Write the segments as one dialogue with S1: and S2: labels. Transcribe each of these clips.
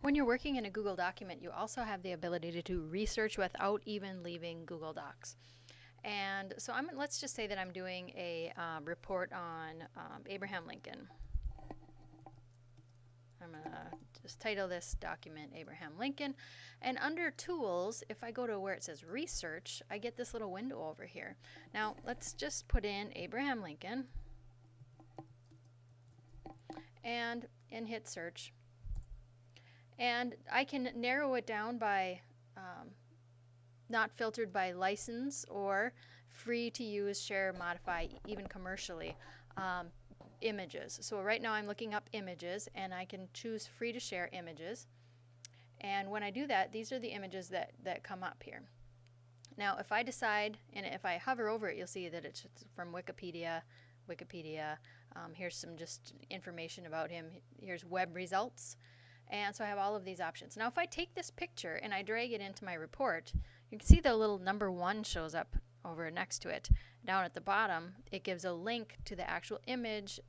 S1: When you're working in a Google document, you also have the ability to do research without even leaving Google Docs. And so let's just say that I'm doing a report on Abraham Lincoln. I'm going to just title this document Abraham Lincoln. And under Tools, if I go to where it says Research, I get this little window over here. Now, let's just put in Abraham Lincoln and hit search. And I can narrow it down by not filtered by license or free to use, share, modify, even commercially, images. So right now I'm looking up images, and I can choose free to share images. And when I do that, these are the images that come up here. Now if I decide, and if I hover over it, you'll see that it's from Wikipedia. Here's some just information about him. Here's web results. And so I have all of these options. Now if I take this picture and I drag it into my report, you can see the little number 1 shows up over next to it. Down at the bottom, it gives a link to the actual image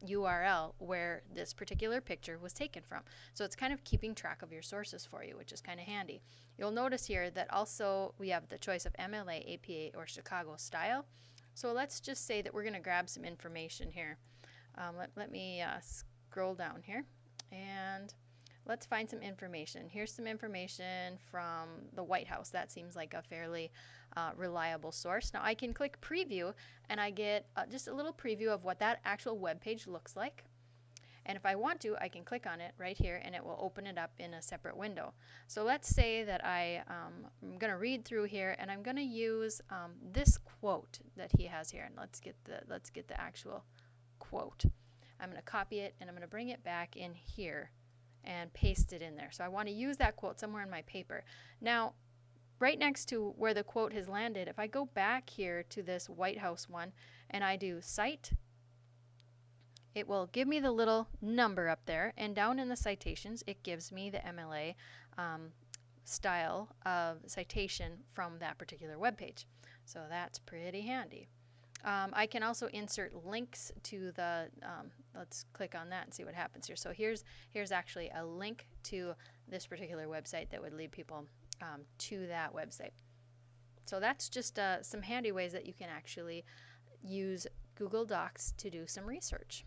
S1: URL where this particular picture was taken from. So it's kind of keeping track of your sources for you, which is kind of handy. You'll notice here that also we have the choice of MLA, APA, or Chicago style. So let's just say that we're going to grab some information here. Let me scroll down here, and let's find some information. Here's some information from the White House. That seems like a fairly reliable source. Now I can click preview, and I get just a little preview of what that actual web page looks like. And if I want to, I can click on it right here, and it will open it up in a separate window. So let's say that I'm going to read through here, and I'm going to use this quote that he has here. And let's get the actual quote. I'm going to copy it, and I'm going to bring it back in here and paste it in there. So I want to use that quote somewhere in my paper. Now, right next to where the quote has landed, if I go back here to this White House one and I do cite, it will give me the little number up there, and down in the citations it gives me the MLA style of citation from that particular web page. So that's pretty handy. I can also insert links to the, let's click on that and see what happens here. So here's actually a link to this particular website that would lead people to that website. So that's just some handy ways that you can actually use Google Docs to do some research.